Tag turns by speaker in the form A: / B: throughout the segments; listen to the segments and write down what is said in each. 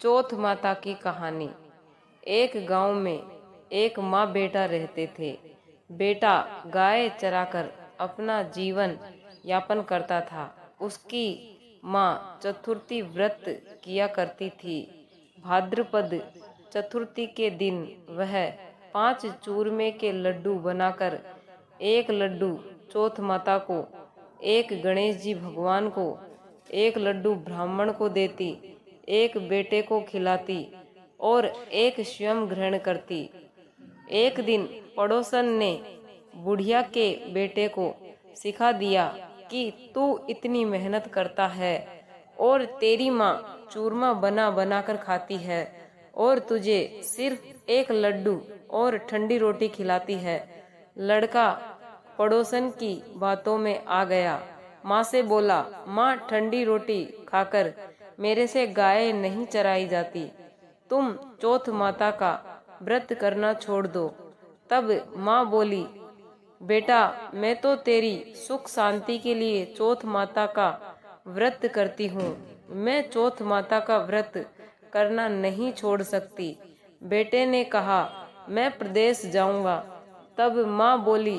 A: चौथ माता की कहानी। एक गांव में एक माँ बेटा रहते थे। बेटा गाय चराकर अपना जीवन यापन करता था। उसकी माँ चतुर्थी व्रत किया करती थी। भाद्रपद चतुर्थी के दिन वह 5 चूरमे के लड्डू बनाकर, एक लड्डू चौथ माता को, एक गणेश जी भगवान को, एक लड्डू ब्राह्मण को देती, एक बेटे को खिलाती और एक स्वयं ग्रहण करती। एक दिन पड़ोसन ने बुढ़िया के बेटे को सिखा दिया कि तू इतनी मेहनत करता है और तेरी माँ चूरमा बना बना कर खाती है और तुझे सिर्फ एक लड्डू और ठंडी रोटी खिलाती है। लड़का पड़ोसन की बातों में आ गया। माँ से बोला, माँ ठंडी रोटी खाकर मेरे से गाय नहीं चराई जाती, तुम चौथ माता का व्रत करना छोड़ दो। तब माँ बोली, बेटा मैं तो तेरी सुख शांति के लिए चौथ माता का व्रत करती हूँ, मैं चौथ माता का व्रत करना नहीं छोड़ सकती। बेटे ने कहा, मैं प्रदेश जाऊंगा। तब माँ बोली,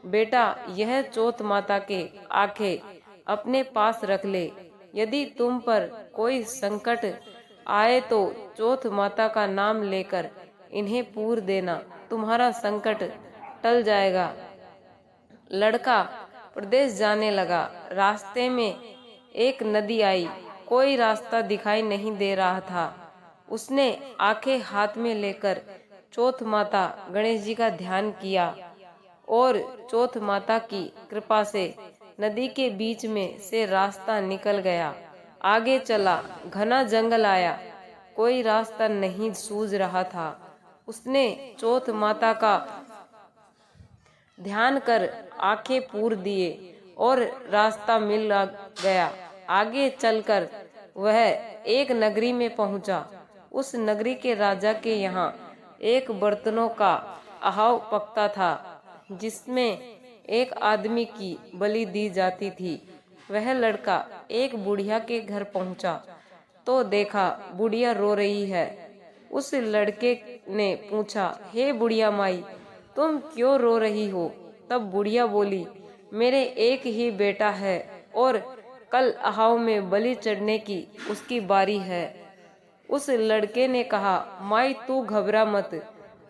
A: बेटा यह चौथ माता के आंखें अपने पास रख ले, यदि तुम पर कोई संकट आए तो चौथ माता का नाम लेकर इन्हें पूर देना, तुम्हारा संकट टल जाएगा। लड़का प्रदेश जाने लगा। रास्ते में एक नदी आई। कोई रास्ता दिखाई नहीं दे रहा था। उसने आंखें हाथ में लेकर चौथ माता गणेश जी का ध्यान किया और चौथ माता की कृपा से नदी के बीच में से रास्ता निकल गया। आगे चला, घना जंगल आया, कोई रास्ता नहीं सूझ रहा था। उसने चौथ माता का ध्यान कर आंखें पूर दिए और रास्ता मिल गया। आगे चलकर वह एक नगरी में पहुंचा। उस नगरी के राजा के यहाँ एक बर्तनों का अहाव पकता था, जिसमें एक आदमी की बलि दी जाती थी। वह लड़का एक बुढ़िया के घर पहुंचा तो देखा बुढ़िया रो रही है। उस लड़के ने पूछा, हे बुढ़िया माई, तुम क्यों रो रही हो? तब बुढ़िया बोली, मेरे एक ही बेटा है और कल अहाव में बलि चढ़ने की उसकी बारी है। उस लड़के ने कहा, माई तू घबरा मत,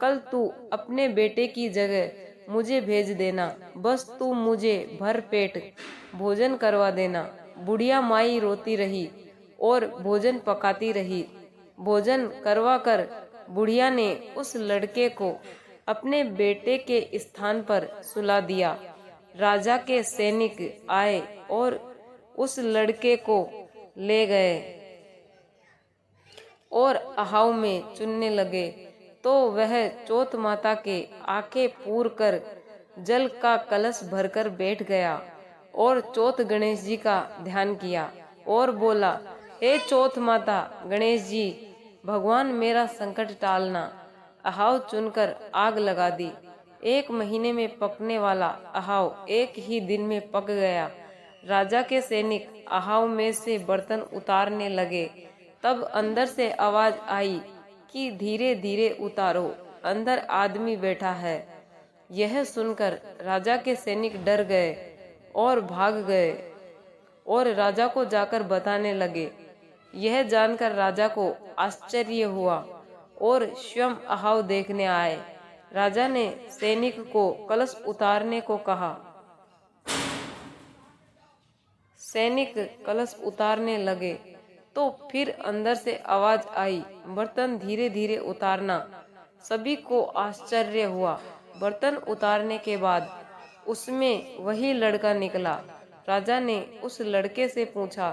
A: कल तू अपने बेटे की जगह मुझे भेज देना, बस तू मुझे भर पेट भोजन करवा देना। बुढ़िया माई रोती रही और भोजन पकाती रही। भोजन करवा कर बुढ़िया ने उस लड़के को अपने बेटे के स्थान पर सुला दिया। राजा के सैनिक आए और उस लड़के को ले गए और अहाव में चुनने लगे तो वह चौथ माता के आंखें पूर कर जल का कलश भरकर बैठ गया और चौथ गणेश जी का ध्यान किया और बोला, हे चौथ माता गणेश जी भगवान मेरा संकट टालना। अहाव चुनकर आग लगा दी। 1 महीने में पकने वाला अहाव एक ही दिन में पक गया। राजा के सैनिक अहाव में से बर्तन उतारने लगे। तब अंदर से आवाज आई कि धीरे धीरे उतारो, अंदर आदमी बैठा है। यह सुनकर राजा के सैनिक डर गए और भाग गए और राजा को जाकर बताने लगे। यह जानकर राजा को आश्चर्य हुआ और स्वयं अहाव देखने आए। राजा ने सैनिक को कलश उतारने को कहा। सैनिक कलश उतारने लगे तो फिर अंदर से आवाज आई, बर्तन धीरे धीरे उतारना। सभी को आश्चर्य हुआ। बर्तन उतारने के बाद उसमें वही लड़का निकला। राजा ने उस लड़के से पूछा,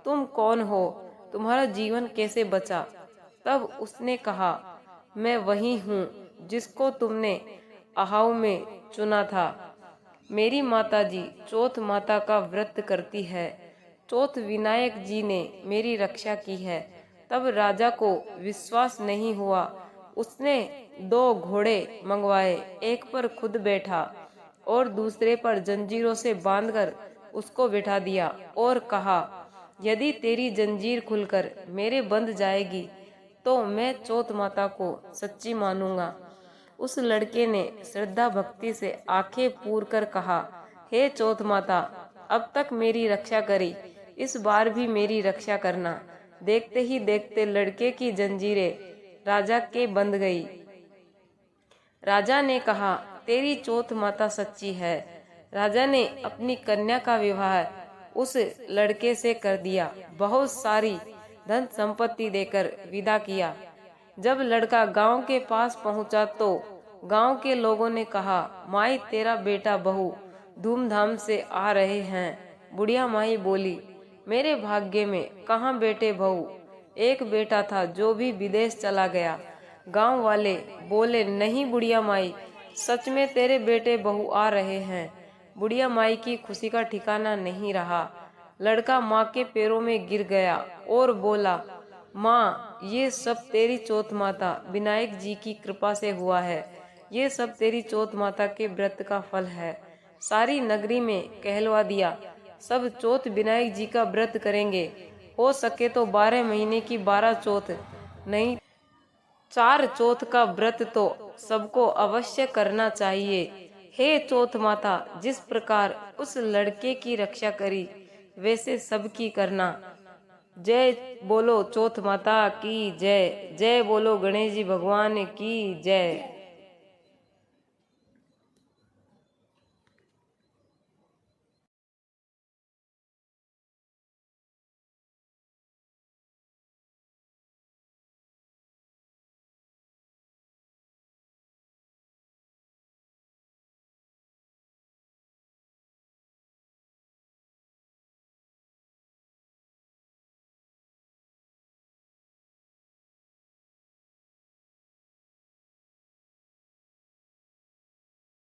A: तुम कौन हो? तुम्हारा जीवन कैसे बचा? तब उसने कहा, मैं वही हूँ जिसको तुमने अहाव में चुना था। मेरी माताजी चौथ माता का व्रत करती है। चौथ विनायक जी ने मेरी रक्षा की है। तब राजा को विश्वास नहीं हुआ। उसने 2 घोड़े मंगवाए, एक पर खुद बैठा और दूसरे पर जंजीरों से बांधकर उसको बिठा दिया और कहा, यदि तेरी जंजीर खुलकर मेरे बंध जाएगी तो मैं चौथ माता को सच्ची मानूंगा। उस लड़के ने श्रद्धा भक्ति से आंखें पूर कर कहा, हे चौथ माता, अब तक मेरी रक्षा करी, इस बार भी मेरी रक्षा करना। देखते ही देखते लड़के की जंजीरें राजा के बंध गई। राजा ने कहा, तेरी चौथ माता सच्ची है। राजा ने अपनी कन्या का विवाह उस लड़के से कर दिया, बहुत सारी धन संपत्ति देकर विदा किया। जब लड़का गांव के पास पहुंचा तो गांव के लोगों ने कहा, माई तेरा बेटा बहू धूमधाम से आ रहे हैं। बुढ़िया माई बोली, मेरे भाग्य में कहाँ बेटे बहू, एक बेटा था जो भी विदेश चला गया। गांव वाले बोले, नहीं बुढ़िया माई, सच में तेरे बेटे बहू आ रहे हैं। बुढ़िया माई की खुशी का ठिकाना नहीं रहा। लड़का माँ के पैरों में गिर गया और बोला, माँ, ये सब तेरी चौथ माता विनायक जी की कृपा से हुआ है। ये सब तेरी चौथ माता के व्रत का फल है। सारी नगरी में कहलवा दिया, सब चौथ विनायक जी का व्रत करेंगे। हो सके तो 12 महीने की 12 चौथ, नहीं 4 चौथ का व्रत तो सबको अवश्य करना चाहिए। हे चौथ माता, जिस प्रकार उस लड़के की रक्षा करी वैसे सबकी करना। जय बोलो चौथ माता की जय। जय बोलो गणेश जी भगवान की जय।